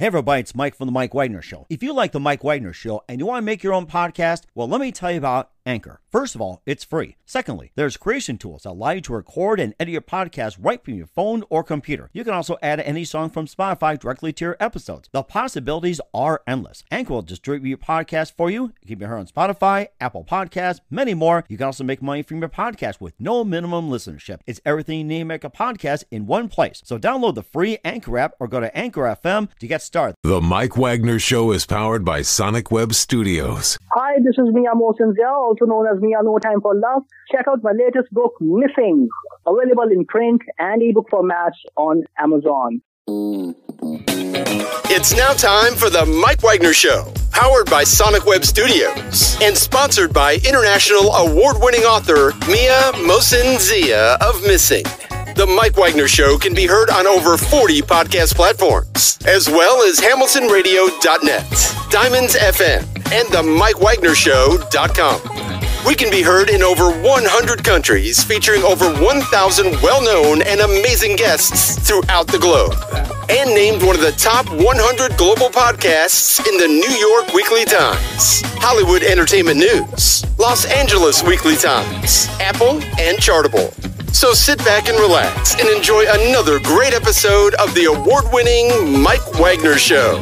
Hey everybody, it's Mike from The Mike Wagner Show. If you like The Mike Wagner Show and you want to make your own podcast, well, let me tell you about Anchor. First of all, it's free. Secondly, there's creation tools that allow you to record and edit your podcast right from your phone or computer. You can also add any song from Spotify directly to your episodes. The possibilities are endless. Anchor will distribute your podcast for you. You can be heard on Spotify, Apple Podcasts, many more. You can also make money from your podcast with no minimum listenership. It's everything you need to make a podcast in one place. So download the free Anchor app or go to Anchor FM to get started. The Mike Wagner Show is powered by Sonic Web Studios. Hi, this is Mia Mosinzia, also known as Mia No Time for Love. Check out my latest book, Missing, available in print and ebook formats on Amazon. It's now time for the Mike Wagner Show, powered by Sonic Web Studios and sponsored by international award-winning author Mia Mosinzia of Missing. The Mike Wagner Show can be heard on over 40 podcast platforms, as well as HamiltonRadio.net, Diamonds FM, and the MikeWagnerShow.com. We can be heard in over 100 countries, featuring over 1,000 well-known and amazing guests throughout the globe. And named one of the top 100 global podcasts in the New York Weekly Times, Hollywood Entertainment News, Los Angeles Weekly Times, Apple, and Chartable. So sit back and relax and enjoy another great episode of the award-winning Mike Wagner Show.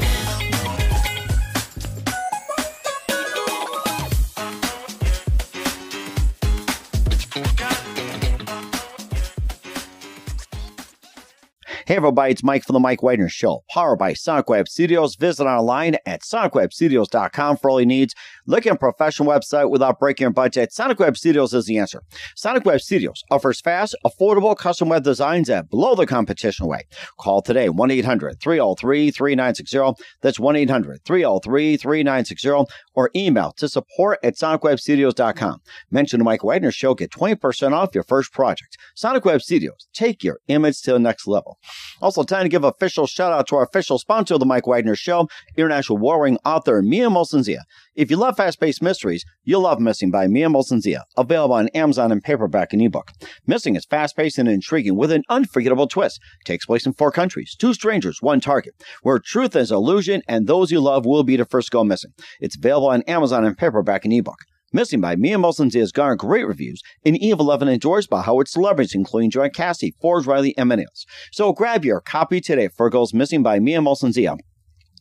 Hey everybody, it's Mike from The Mike Wagner Show, powered by Sonic Web Studios. Visit online at sonicwebstudios.com for all your needs. Look at a professional website without breaking your budget. Sonic Web Studios is the answer. Sonic Web Studios offers fast, affordable custom web designs at below the competition rate. Call today, 1-800-303-3960. That's 1-800-303-3960. Or email to support@sonicwebstudios.com. Mention The Mike Wagner Show, get 20% off your first project. Sonic Web Studios, take your image to the next level. Also, time to give an official shout out to our official sponsor of The Mike Wagner Show, international warring author Mia Mosinzia. If you love fast-paced mysteries, you'll love Missing by Mia Mosinzia, available on Amazon in paperback and ebook. Missing is fast-paced and intriguing with an unforgettable twist. Takes place in 4 countries, 2 strangers, 1 target, where truth is illusion and those you love will be the first to go missing. It's available on Amazon in paperback and ebook. Missing by Mia Mosinzia has garnered great reviews and Eve 11 enjoys by how its celebrities, including Joy Cassie, Forbes, Riley, and many others. So grab your copy today for Girls Missing by Mia Mosinzia.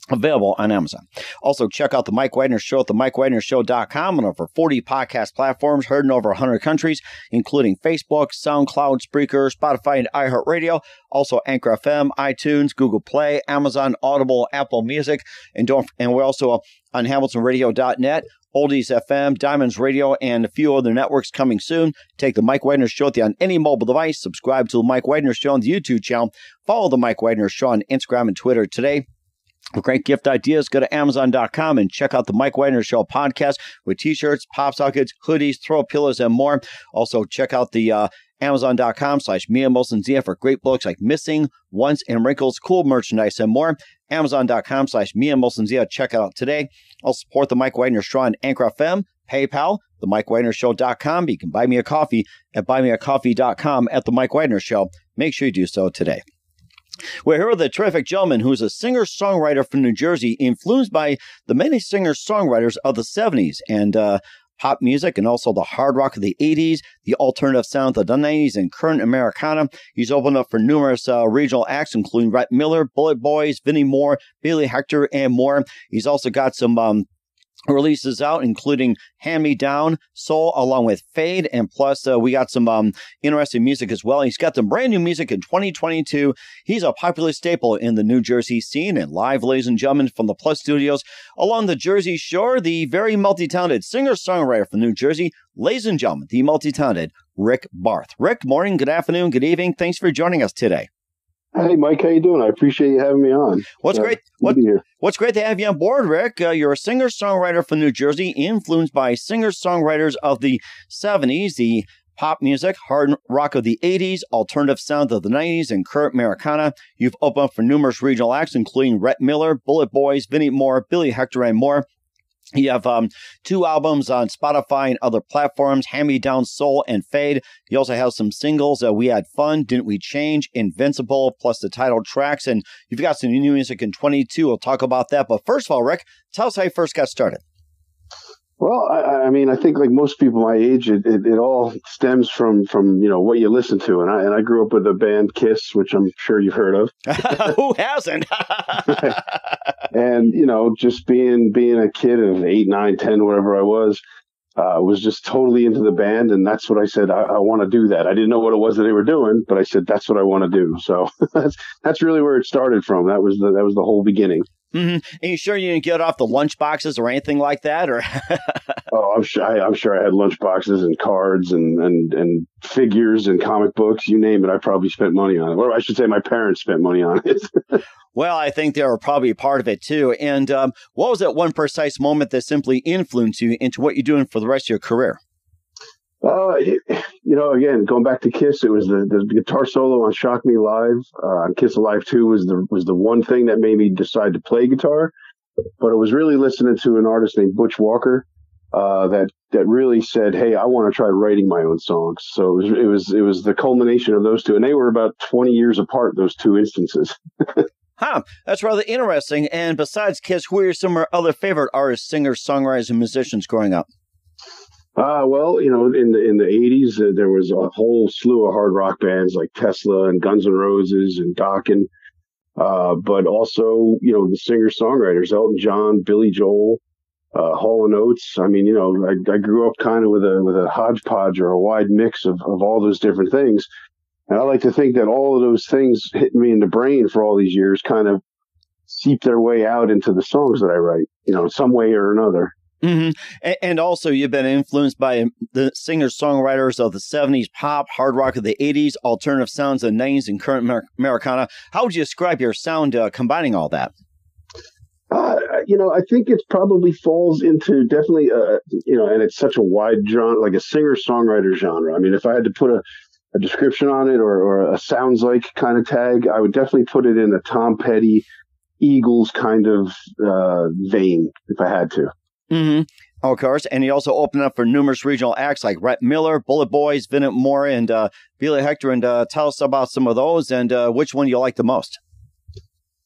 Available on Amazon. Also, check out The Mike Wagner Show at themikewagnershow.com on over 40 podcast platforms, heard in over 100 countries, including Facebook, SoundCloud, Spreaker, Spotify, and iHeartRadio. Also, Anchor FM, iTunes, Google Play, Amazon, Audible, Apple Music, and we're also on HamiltonRadio.net, Oldies FM, Diamonds Radio, and a few other networks coming soon. Take The Mike Wagner Show on any mobile device. Subscribe to The Mike Wagner Show on the YouTube channel. Follow The Mike Wagner Show on Instagram and Twitter today. For great gift ideas, go to Amazon.com and check out the Mike Wagner Show podcast with t-shirts, pop sockets, hoodies, throw pillows, and more. Also, check out the Amazon.com/Mia Mosinzia for great books like Missing, Once, and Wrinkles, cool merchandise, and more. Amazon.com/Mia Mosinzia. Check it out today. Also, support the Mike Wagner Show on Anchor FM, PayPal, themikewagnershow.com. You can buy me a coffee at buymeacoffee.com at The Mike Wagner Show. Make sure you do so today. We're here with a terrific gentleman who's a singer-songwriter from New Jersey, influenced by the many singer-songwriters of the 70s and pop music, and also the hard rock of the 80s, the alternative sound of the 90s, and current Americana. He's opened up for numerous regional acts, including Rhett Miller, Bullet Boys, Vinnie Moore, Billy Hector, and more. He's also got some releases out, including Hand Me Down, Soul, along with Fade, and plus we got some interesting music as well. He's got some brand new music in 2022. He's a popular staple in the New Jersey scene, and live, ladies and gentlemen, from the Plus Studios along the Jersey Shore, the very multi-talented singer-songwriter from New Jersey, ladies and gentlemen, the multi-talented Rick Barth. Rick, morning, good afternoon, good evening. Thanks for joining us today. Hey, Mike, how you doing? I appreciate you having me on. What's great to have you on board, Rick. You're a singer-songwriter from New Jersey, influenced by singer-songwriters of the 70s, the pop music, hard rock of the 80s, alternative sound of the 90s, and current Americana. You've opened up for numerous regional acts, including Rhett Miller, Bullet Boys, Vinnie Moore, Billy Hector, and more. You have 2 albums on Spotify and other platforms, Hand Me Down, Soul, and Fade. You also have some singles, We Had Fun, Didn't We Change, Invincible, plus the title tracks. And you've got some new music in 22. We'll talk about that. But first of all, Rick, tell us how you first got started. Well, I mean, I think like most people my age, it all stems from what you listen to, and I grew up with the band Kiss, which I'm sure you've heard of. Who hasn't? And just being a kid of 8, 9, 10, whatever I was just totally into the band, and that's what I said. I want to do that. I didn't know what it was that they were doing, but I said that's what I want to do. So that's really where it started from. That was the whole beginning. Mm-hmm. Are you sure you didn't get off the lunch boxes or anything like that? Or Oh, I'm sure I had lunch boxes and cards and figures and comic books, you name it. I probably spent money on it. Or I should say my parents spent money on it. Well, I think they were probably part of it too. And what was that one precise moment that simply influenced you into what you're doing for the rest of your career? Again, going back to Kiss, it was the guitar solo on Shock Me Live. On Kiss Alive 2 was the one thing that made me decide to play guitar. But it was really listening to an artist named Butch Walker that really said, "Hey, I want to try writing my own songs." So it was the culmination of those two, and they were about 20 years apart. Those two instances. Huh, that's rather interesting. And besides Kiss, who are some of your other favorite artists, singers, songwriters, and musicians growing up? Well, in the 80s, there was a whole slew of hard rock bands like Tesla and Guns N' Roses and Dokken. But also, the singer-songwriters, Elton John, Billy Joel, Hall & Oates. I mean, I grew up kind of with a hodgepodge or a wide mix of all those different things. And I like to think that all of those things hitting me in the brain for all these years kind of seep their way out into the songs that I write, some way or another. Mm-hmm. And also, you've been influenced by the singer-songwriters of the 70s, pop, hard rock of the 80s, alternative sounds of the 90s, and current Americana. How would you describe your sound combining all that? I think it probably falls into definitely, and it's such a wide genre, like a singer-songwriter genre. I mean, if I had to put a description on it or a sounds like kind of tag, I would definitely put it in a Tom Petty, Eagles kind of vein if I had to. Mm-hmm. Of course. And he also opened up for numerous regional acts like Rhett Miller, Bullet Boys, Vinnet Moore, and Billy Hector. And tell us about some of those and which one you like the most.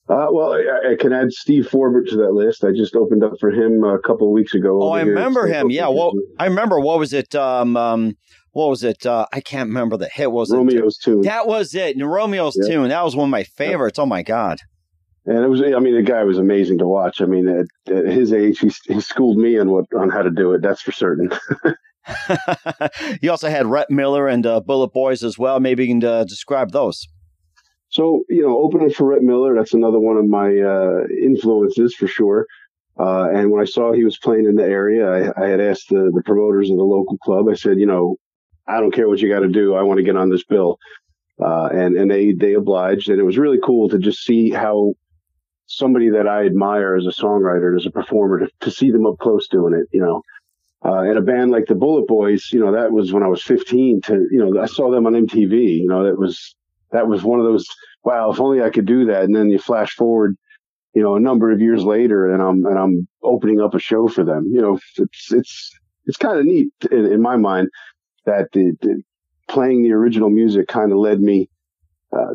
Well, I can add Steve Forbert to that list. I just opened up for him a couple of weeks ago. Oh, I remember him. Yeah. Well, I remember. What was it? What was it? I can't remember the hit. Romeo's Tune. That was it. Romeo's Tune. That was one of my favorites. Oh, my God. And the guy was amazing to watch. I mean, at his age, he schooled me on how to do it. That's for certain. You also had Rhett Miller and Bullet Boys as well. Maybe you can describe those. So, opening for Rhett Miller, that's another one of my influences for sure. And when I saw he was playing in the area, I had asked the promoters of the local club. I said, I don't care what you got to do. I want to get on this bill. And they obliged. And it was really cool to just see how somebody that I admire as a songwriter and as a performer, to see them up close doing it, and a band like the Bullet Boys, that was when I was 15 I saw them on MTV, that was one of those, wow, if only I could do that. And then you flash forward, a number of years later and I'm opening up a show for them. It's kind of neat in my mind that the playing the original music kind of led me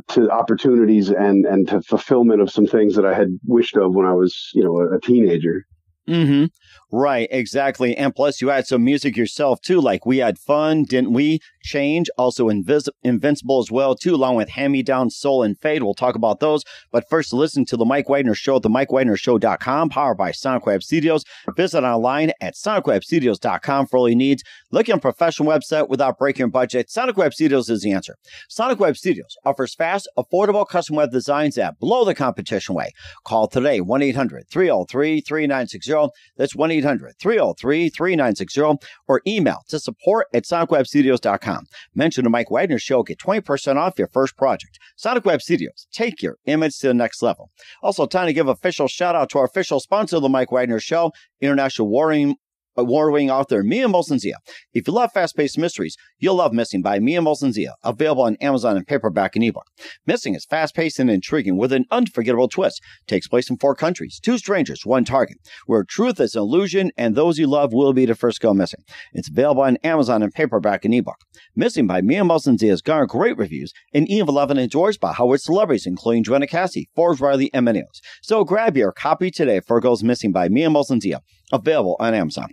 to opportunities and to fulfillment of some things that I had wished of when I was, a teenager. Mm-hmm. Right, exactly. And plus you had some music yourself too, like We Had Fun, Didn't We Change? Also Invincible as well too, along with Hand Me Down, Soul, and Fade. We'll talk about those. But first, listen to The Mike Wagner Show at themikewagnershow.com, powered by Sonic Web Studios. Visit online at sonicwebstudios.com for all your needs. Look at a professional website without breaking your budget. Sonic Web Studios is the answer. Sonic Web Studios offers fast, affordable custom web designs that blow the competition away. Call today, 1-800-303-3960. That's 1-800-303-3960, or email to support@sonicwebstudios.com. Mention the Mike Wagner Show. Get 20% off your first project. Sonic Web Studios. Take your image to the next level. Also, time to give official shout out to our official sponsor of the Mike Wagner Show, International award-winning author Mia Molson-Zia. If you love fast-paced mysteries, you'll love Missing by Mia Molson-Zia, available on Amazon in paperback and ebook. Missing is fast-paced and intriguing with an unforgettable twist. Takes place in 4 countries, 2 strangers, 1 target, where truth is an illusion and those you love will be the first to go missing. It's available on Amazon in paperback and ebook. Missing by Mia Molson-Zia has garnered great reviews and even loved and enjoyed by Howard celebrities, including Joanna Cassie, Forbes Riley, and many others. So grab your copy today for Goes Missing by Mia Molson-Zia, available on Amazon.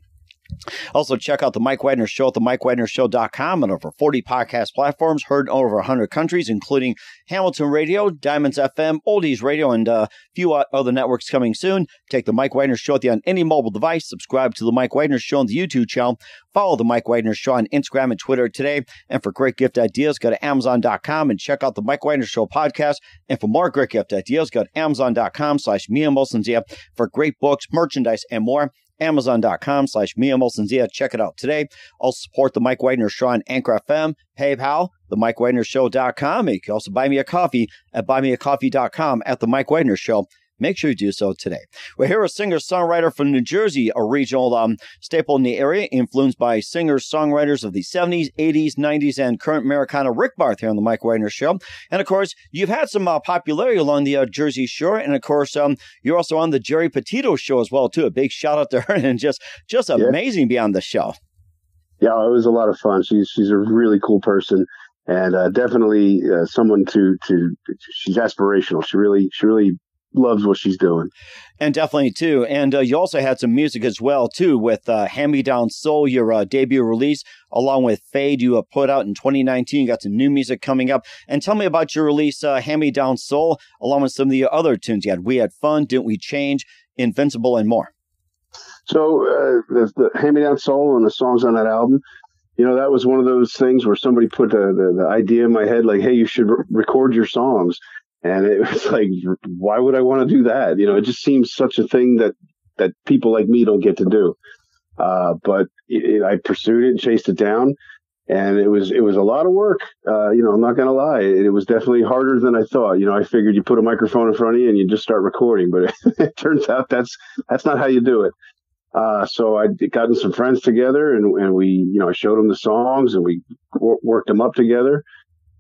Also, check out The Mike Wagner Show at themikewagnershow.com and over 40 podcast platforms heard in over 100 countries, including Hamilton Radio, Diamonds FM, Oldies Radio, and a few other networks coming soon. Take The Mike Wagner Show on any mobile device. Subscribe to The Mike Wagner Show on the YouTube channel. Follow The Mike Wagner Show on Instagram and Twitter today. And for great gift ideas, go to Amazon.com and check out The Mike Wagner Show podcast. And for more great gift ideas, go to Amazon.com/Mia Molson-Zia for great books, merchandise, and more. Amazon.com/Mia Molson-Zia. Check it out today. Also support The Mike Wagner Show on Anchor FM, PayPal, TheMikeWagnerShow.com. You can also buy me a coffee at buymeacoffee.com at The Mike Wagner Show. Make sure you do so today. We're here a singer-songwriter from New Jersey, a regional staple in the area, influenced by singers-songwriters of the 70s, 80s, 90s, and current Americana, Rick Barth here on The Mike Wagner Show. And, of course, you've had some popularity along the Jersey Shore. And, of course, you're also on the Jerry Petito Show as well, too. A big shout-out to her, and just amazing being on the show. Yeah, it was a lot of fun. She's a really cool person, and definitely someone to she's aspirational. She really loves what she's doing. And definitely, too. And you also had some music as well, too, with Hand Me Down Soul, your debut release, along with Fade you put out in 2019. You got some new music coming up. And tell me about your release, Hand Me Down Soul, along with some of the other tunes you had. We Had Fun, Didn't We Change, Invincible, and more. So the Hand Me Down Soul and the songs on that album, that was one of those things where somebody put the idea in my head, like, hey, you should record your songs. And it was like, why would I want to do that? It just seems such a thing that people like me don't get to do. But I pursued it and chased it down, and it was a lot of work. I'm not going to lie. It was definitely harder than I thought. I figured you put a microphone in front of you and you just start recording, but it turns out that's not how you do it. So I gotten some friends together and we, I showed them the songs and we worked them up together,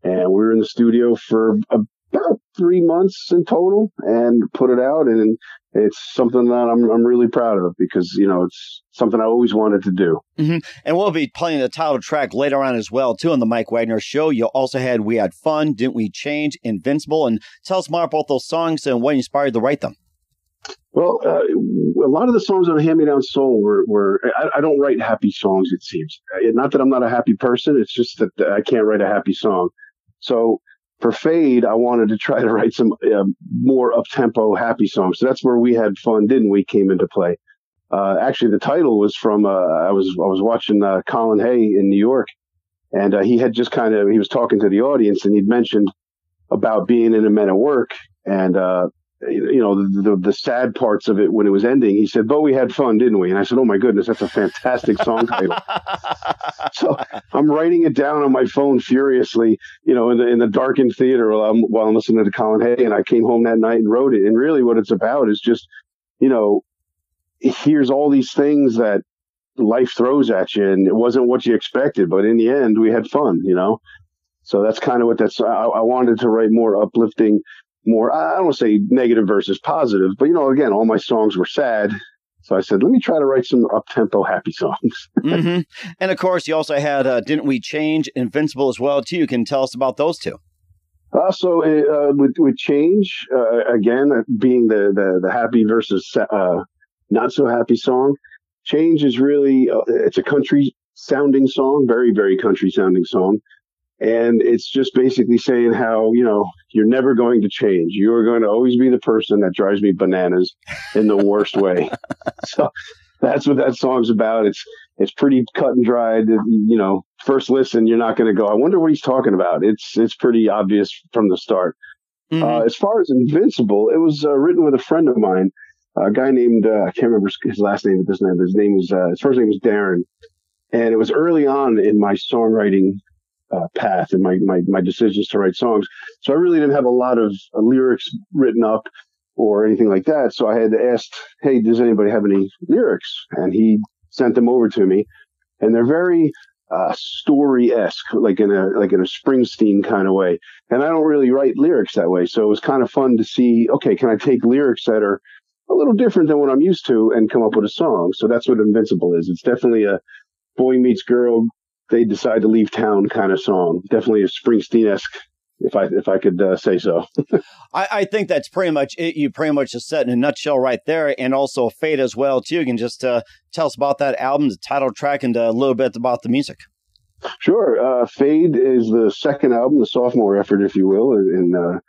and we were in the studio for about 3 months in total and put it out. And it's something that I'm really proud of because, it's something I always wanted to do. Mm-hmm. And we'll be playing the title track later on as well, too, on the Mike Wagner Show. You also had We Had Fun, Didn't We Change, Invincible. And tell us more about those songs and what inspired you to write them. Well, a lot of the songs on Hand Me Down Soul were I don't write happy songs, it seems. Not that I'm not a happy person. It's just that I can't write a happy song. So for Fade, I wanted to try to write some more up-tempo, happy songs. So that's where We Had Fun, Didn't We came into play. Actually, the title was from I was watching Colin Hay in New York, and he had just he was talking to the audience, and he'd mentioned about being in a Men at Work, and the sad parts of it when it was ending. He said, "But we had fun, didn't we?" And I said, "Oh my goodness, that's a fantastic song title." So I'm writing it down on my phone furiously, in the darkened theater while I'm listening to Colin Hay. And I came home that night and wrote it. And really, what it's about is just, here's all these things that life throws at you, and it wasn't what you expected, but in the end, we had fun. So that's kind of what I wanted to write more uplifting. More, I don't want to say negative versus positive, but, again, all my songs were sad. So I said, let me try to write some up-tempo happy songs. Mm-hmm. And, of course, you also had Didn't We Change, Invincible as well, too. You can tell us about those two. So with Change, again, being the happy versus not so happy song, Change is really, it's a country-sounding song, very, very country-sounding song. And it's just basically saying how, you're never going to change. You are going to always be the person that drives me bananas in the worst way. So that's what that song's about. It's pretty cut and dried. First listen, you're not going to go, I wonder what he's talking about. It's pretty obvious from the start. Mm-hmm. As far as Invincible, it was written with a friend of mine, a guy named, I can't remember his last name at this time. His first name was Darren. And it was early on in my songwriting path and my decisions to write songs. So I really didn't have a lot of lyrics written up or anything like that. So I had asked, hey, does anybody have any lyrics? And he sent them over to me, and they're very story-esque, like in a Springsteen kind of way. And I don't really write lyrics that way, so it was kind of fun to see, okay, can I take lyrics that are a little different than what I'm used to and come up with a song? So that's what Invincible is. It's definitely a boy meets girl, they decide to leave town kind of song. Definitely a Springsteen-esque, if I could say so. I think that's pretty much it. You pretty much just said in a nutshell right there, and also Fade as well, too. You can just tell us about that album, the title track, and a little bit about the music. Sure. Fade is the second album, the sophomore effort, if you will, in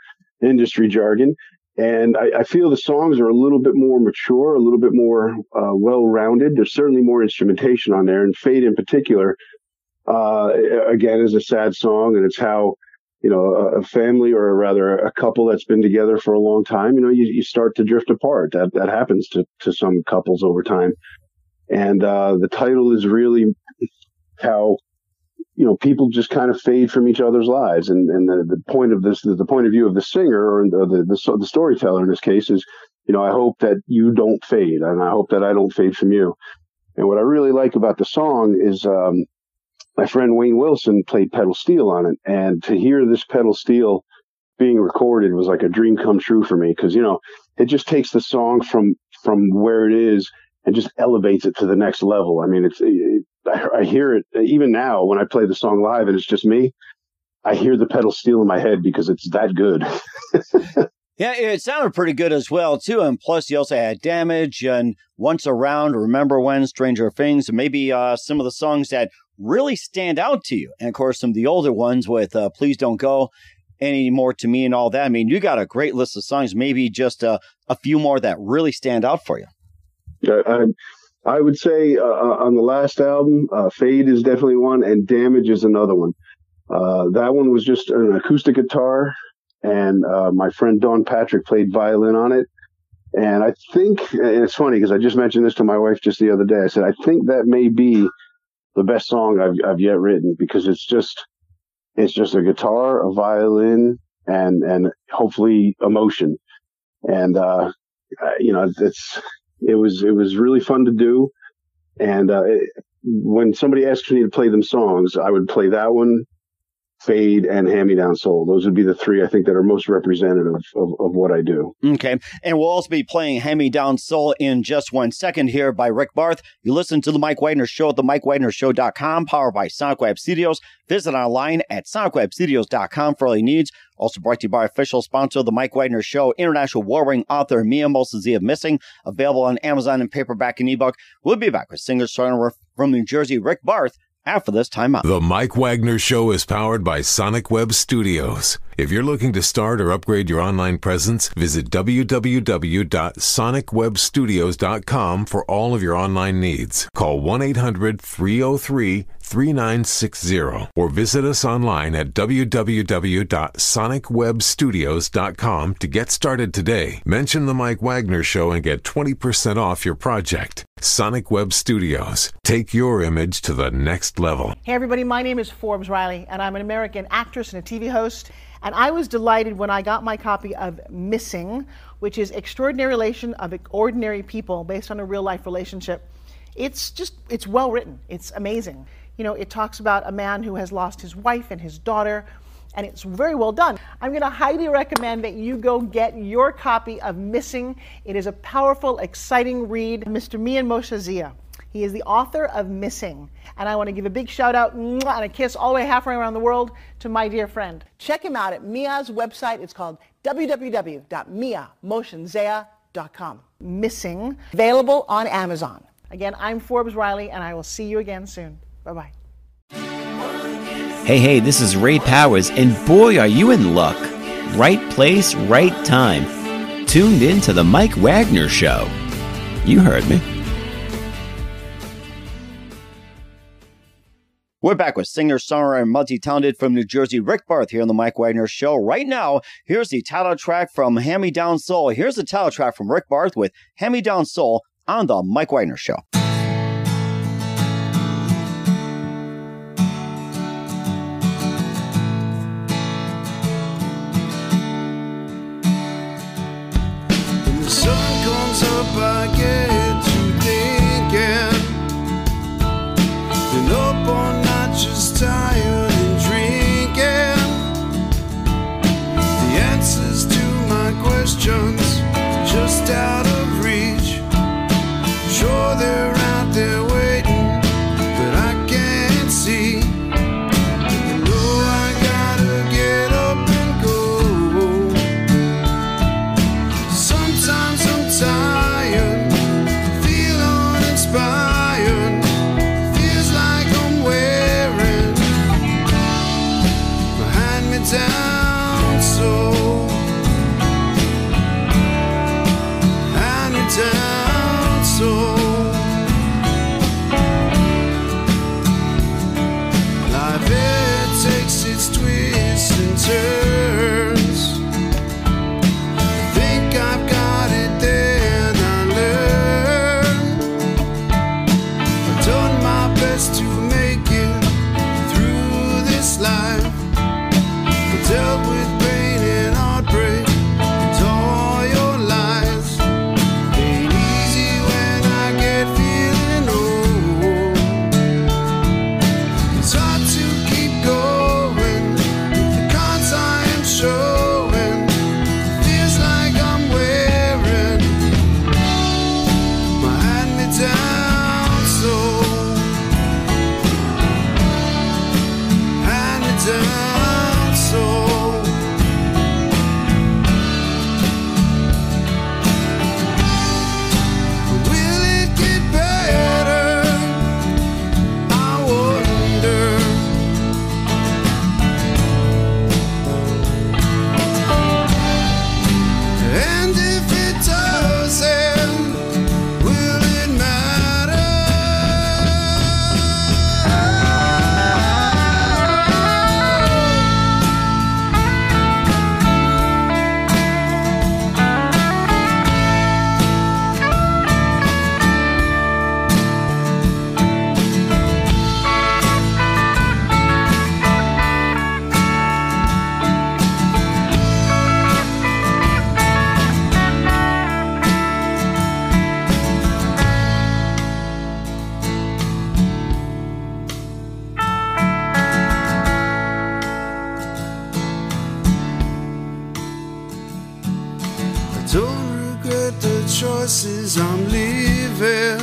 industry jargon. And I feel the songs are a little bit more mature, a little bit more well-rounded. There's certainly more instrumentation on there. And Fade in particular, again, is a sad song. And it's how, a family, or rather a couple that's been together for a long time, you start to drift apart. That happens to some couples over time. And the title is really how people just kind of fade from each other's lives. And the point of this, the point of view of the singer, or the storyteller in this case, is, I hope that you don't fade, and I hope that I don't fade from you. And what I really like about the song is, my friend Wayne Wilson played pedal steel on it. And to hear this pedal steel being recorded was like a dream come true for me. Cause, it just takes the song from where it is and just elevates it to the next level. I mean, I hear it even now when I play the song live and it's just me. I hear the pedal steel in my head because it's that good. Yeah, it sounded pretty good as well, too. And plus, you also had Damage and Once Around, Remember When, Stranger Things, and maybe some of the songs that really stand out to you. And, of course, some of the older ones with Please Don't Go Anymore to Me and all that. I mean, you got a great list of songs, maybe just a few more that really stand out for you. I would say on the last album, Fade is definitely one, and Damage is another one. That one was just an acoustic guitar, and my friend Dawn Patrick played violin on it. And I think, and it's funny because I just mentioned this to my wife just the other day. I said, I think that may be the best song I've yet written, because it's just a guitar, a violin, and hopefully emotion. And it was really fun to do. And when somebody asks me to play them songs, I would play that one, Fade, and Hand Me Down Soul. Those would be the three I think that are most representative of what I do. Okay. And we'll also be playing Hand Me Down Soul in just 1 second here by Rick Barth. You listen to The Mike Wagner Show at themikewagnershow.com, powered by Sonic Web Studios. Visit online at sonicwebstudios.com for all your needs. Also brought to you by official sponsor of The Mike Wagner Show, international award-winning author Mia Mosenzi of Missing, available on Amazon in paperback and ebook. We'll be back with singer-songwriter from New Jersey, Rick Barth, after this time out. The Mike Wagner Show is powered by Sonic Web Studios. If you're looking to start or upgrade your online presence, visit www.sonicwebstudios.com for all of your online needs. Call 1-800-303-3960 or visit us online at www.sonicwebstudios.com to get started today. Mention The Mike Wagner Show and get 20% off your project. Sonic Web Studios. Take your image to the next level. Hey everybody, my name is Forbes Riley, and I'm an American actress and a TV host. And I was delighted when I got my copy of Missing, which is Extraordinary Relation of Ordinary People based on a real life relationship. It's well written. It's amazing. It talks about a man who has lost his wife and his daughter, and it's very well done. I'm going to highly recommend that you go get your copy of Missing. It is a powerful, exciting read. Mr. Mian Moshe Zia. He is the author of Missing. And I want to give a big shout out and a kiss all the way halfway around the world to my dear friend. Check him out at Mia's website. It's called www.miamoshenzea.com. Missing, available on Amazon. Again, I'm Forbes Riley, and I will see you again soon. Bye-bye. Hey, this is Ray Powers, and boy, are you in luck. Right place, right time. Tuned in to The Mike Wagner Show. You heard me. We're back with singer-songwriter and multi-talented from New Jersey, Rick Barth, here on The Mike Wagner Show. Right now, here's the title track from Hand Me Down Soul. Here's the title track from Rick Barth with Hand Me Down Soul on The Mike Wagner Show. When the sun comes up, I get to thinking choices, I'm leaving.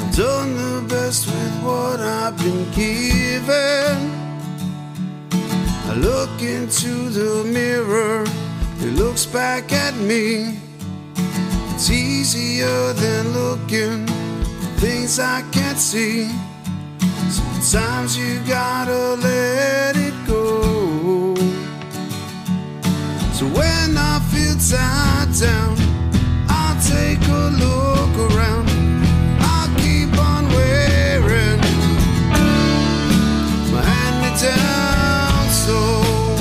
I've done the best with what I've been given. I look into the mirror, it looks back at me. It's easier than looking for things I can't see. Sometimes you gotta let it go. So when I feel tied down, I'll take a look around. I'll keep on wearing my hand-me-down soul.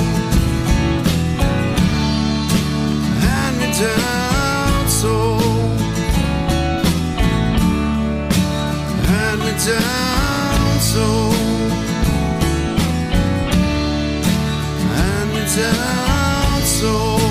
Hand-me-down soul. Hand-me-down soul. Hand-me-down soul.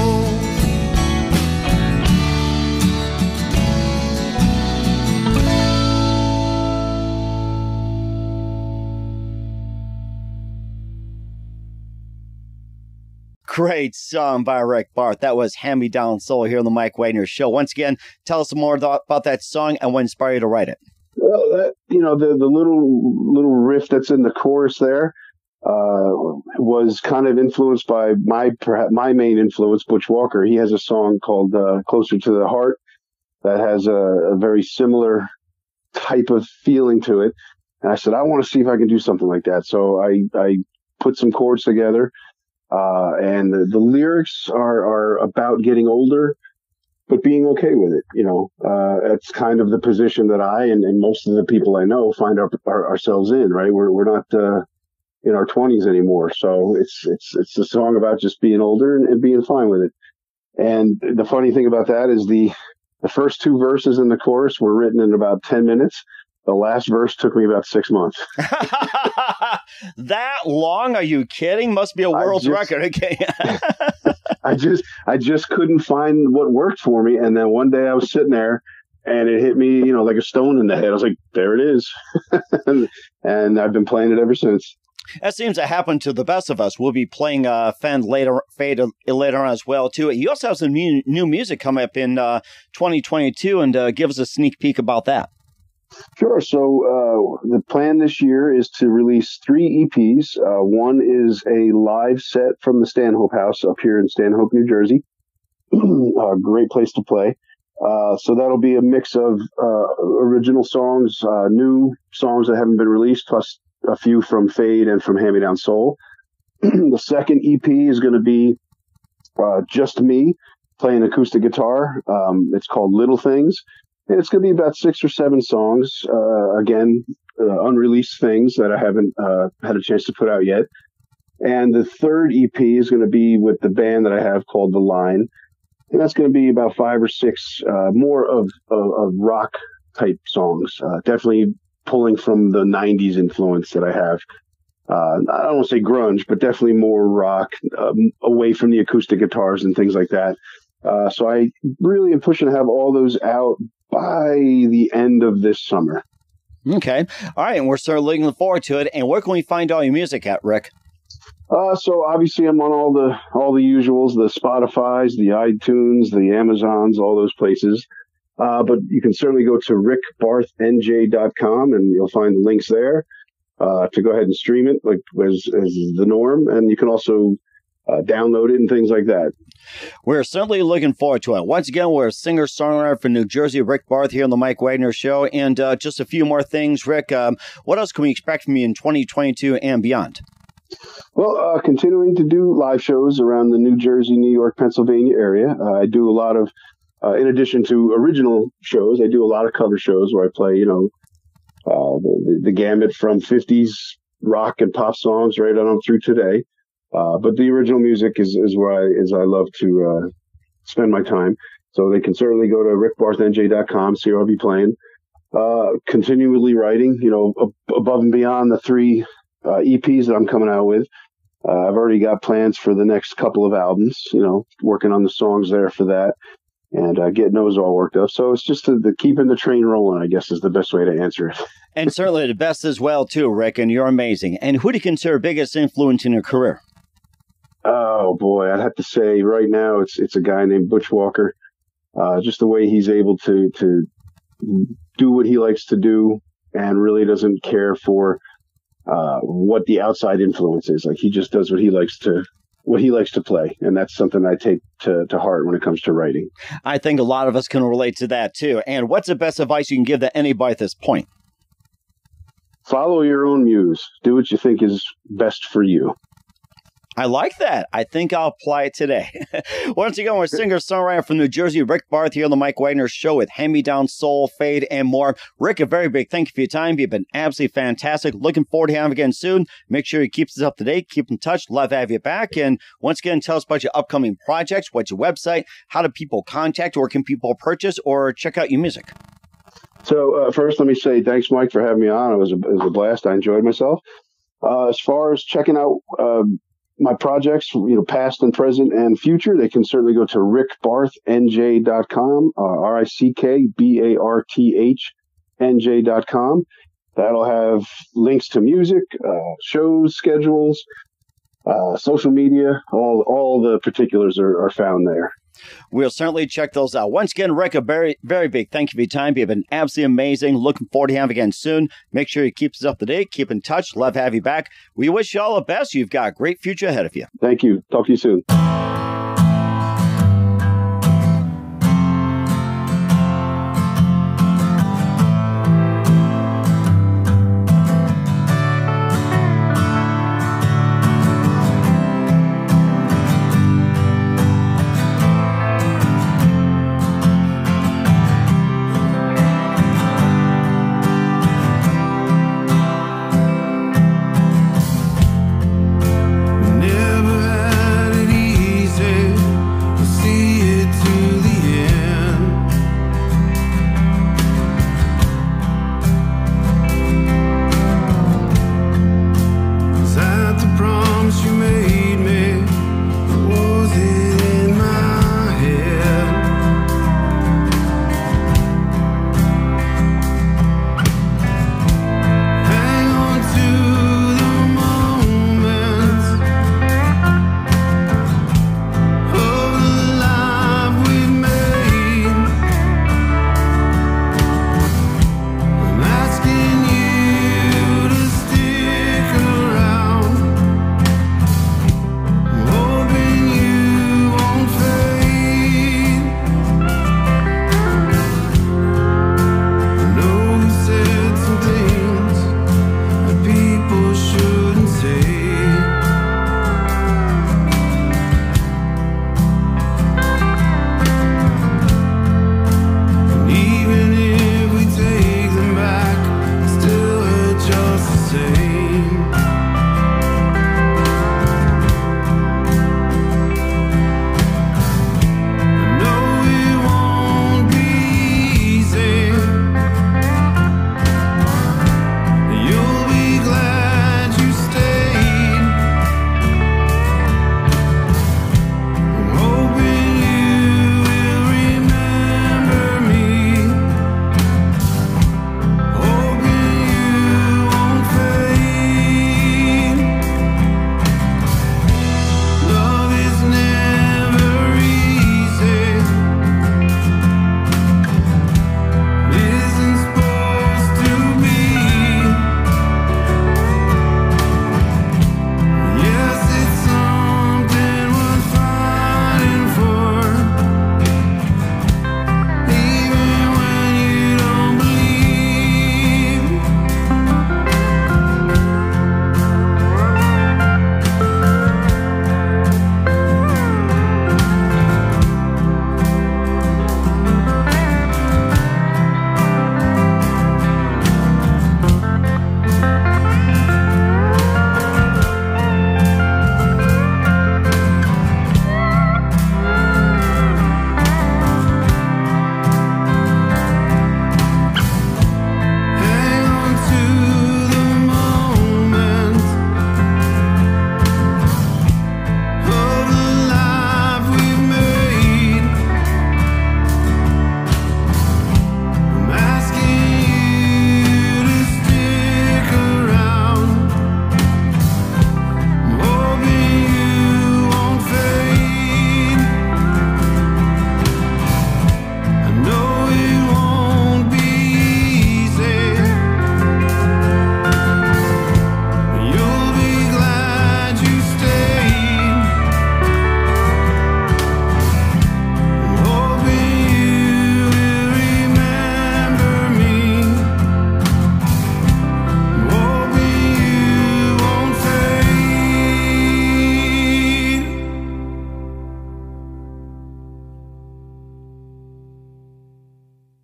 Great song by Rick Barth. That was Hand Me Down Soul here on the Mike Wagner Show. Once again, tell us some more about that song and what inspired you to write it. Well, that, the little riff that's in the chorus there was kind of influenced by my main influence, Butch Walker. He has a song called Closer to the Heart that has a very similar type of feeling to it. And I said, I want to see if I can do something like that. So I put some chords together. And the lyrics are about getting older, but being okay with it. It's kind of the position that I and most of the people I know find ourselves in, right? We're not in our 20s anymore. So it's a song about just being older and being fine with it. And the funny thing about that is the first two verses in the chorus were written in about 10 minutes. The last verse took me about 6 months. That long? Are you kidding? Must be a world record. Okay. I just couldn't find what worked for me. And then one day I was sitting there and it hit me, like a stone in the head. I was like, there it is. And I've been playing it ever since. That seems to happen to the best of us. We'll be playing Fade later on as well, too. You also have some new music coming up in 2022, and give us a sneak peek about that. Sure. So the plan this year is to release 3 EPs. One is a live set from the Stanhope House up here in Stanhope, New Jersey. A great place to play. So that'll be a mix of original songs, new songs that haven't been released, plus a few from Fade and from Hand Me Down Soul. The second EP is going to be just me playing acoustic guitar. It's called Little Things. And it's going to be about 6 or 7 songs, again, unreleased things that I haven't had a chance to put out yet. And the third EP is going to be with the band that I have called The Line. And that's going to be about 5 or 6 more of rock-type songs, definitely pulling from the 90s influence that I have. I don't want to say grunge, but definitely more rock, away from the acoustic guitars and things like that. So I really am pushing to have all those out by the end of this summer. Okay. All right. And we're certainly looking forward to it. And where can we find all your music at, Rick? So obviously I'm on all the usuals, the Spotifys, the iTunes, the Amazons, all those places. But you can certainly go to rickbarthnj.com and you'll find the links there, to go ahead and stream it like as the norm. And you can also download it and things like that. We're certainly looking forward to it. Once again, we're a singer-songwriter from New Jersey, Rick Barth, here on the Mike Wagner Show. And just a few more things, Rick. What else can we expect from you in 2022 and beyond? Well, continuing to do live shows around the New Jersey, New York, Pennsylvania area. I do a lot of, in addition to original shows, I do a lot of cover shows where I play, the gamut from 50s rock and pop songs right on through today. But the original music is where I love to spend my time. So they can certainly go to rickbarthnj.com, see where I'll be playing. Continually writing, above and beyond the 3 EPs that I'm coming out with. I've already got plans for the next couple of albums, working on the songs there for that and getting those all worked up. So it's just the keeping the train rolling, I guess, is the best way to answer it. And certainly the best as well, too, Rick, and you're amazing. And who do you consider biggest influence in your career? Oh, boy, I'd have to say right now it's a guy named Butch Walker. just the way he's able to do what he likes to do and really doesn't care for what the outside influence is. Like, he just does what he likes to play. And that's something I take to heart when it comes to writing. I think a lot of us can relate to that too. And what's the best advice you can give to anybody at this point? Follow your own muse. Do what you think is best for you. I like that. I think I'll apply it today. Once again, we're singer-songwriter from New Jersey, Rick Barth, here on the Mike Wagner Show with Hand Me Down, Soul, Fade, and more. Rick, a very big thank you for your time. You've been absolutely fantastic. Looking forward to having you again soon. Make sure you keep us up to date. Keep in touch. Love to have you back. And once again, tell us about your upcoming projects. What's your website? How do people contact, or can people purchase or check out your music? So first, let me say thanks, Mike, for having me on. It was a blast. I enjoyed myself. As far as checking out my projects, past and present and future, they can certainly go to rickbarthnj.com, rickbarthnj.com. That'll have links to music, shows, schedules, social media. All the particulars are found there. We'll certainly check those out. Once again, Rick, a very, very big thank you for your time. You've been absolutely amazing. Looking forward to having you again soon. Make sure you keep us up to date. Keep in touch. Love to have you back. We wish you all the best. You've got a great future ahead of you. Thank you. Talk to you soon. Never had it easy.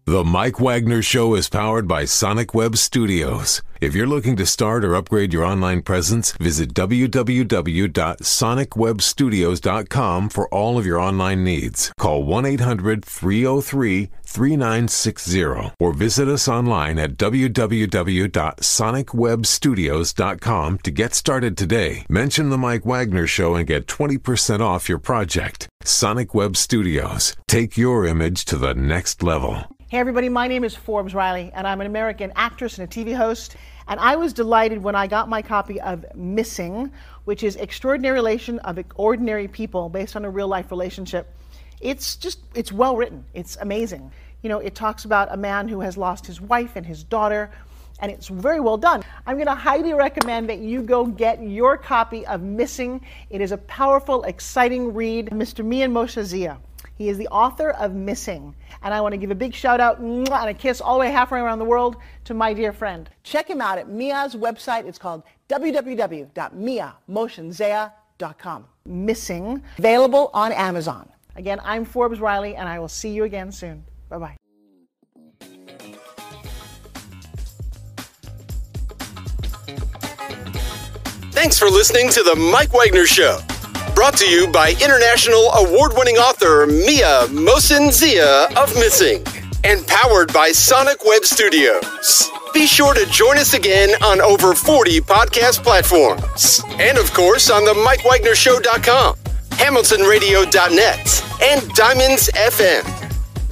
The Mike Wagner Show is powered by Sonic Web Studios. If you're looking to start or upgrade your online presence, visit www.sonicwebstudios.com for all of your online needs. Call 1-800-303-3960 or visit us online at www.sonicwebstudios.com to get started today. Mention The Mike Wagner Show and get 20% off your project. Sonic Web Studios. Take your image to the next level. Hey everybody, my name is Forbes Riley, and I'm an American actress and a TV host. And I was delighted when I got my copy of Missing, which is Extraordinary Relation of Ordinary People based on a real life relationship. It's well written. It's amazing. You know, it talks about a man who has lost his wife and his daughter, and it's very well done. I'm going to highly recommend that you go get your copy of Missing. It is a powerful, exciting read. Mr. Mian Moshe Zia. He is the author of Missing. And I want to give a big shout out and a kiss all the way halfway around the world to my dear friend. Check him out at Mia's website. It's called www.miamotionsea.com. Missing, available on Amazon. Again, I'm Forbes Riley, and I will see you again soon. Bye-bye. Thanks for listening to The Mike Wagner Show. Brought to you by international award-winning author Mia Mohsen Zia of Missing, and powered by Sonic Web Studios. Be sure to join us again on over 40 podcast platforms, and of course on the MikeWagnerShow.com, HamiltonRadio.net, and Diamonds FM.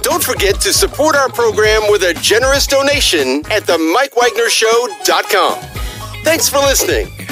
Don't forget to support our program with a generous donation at the MikeWagnerShow.com. Thanks for listening.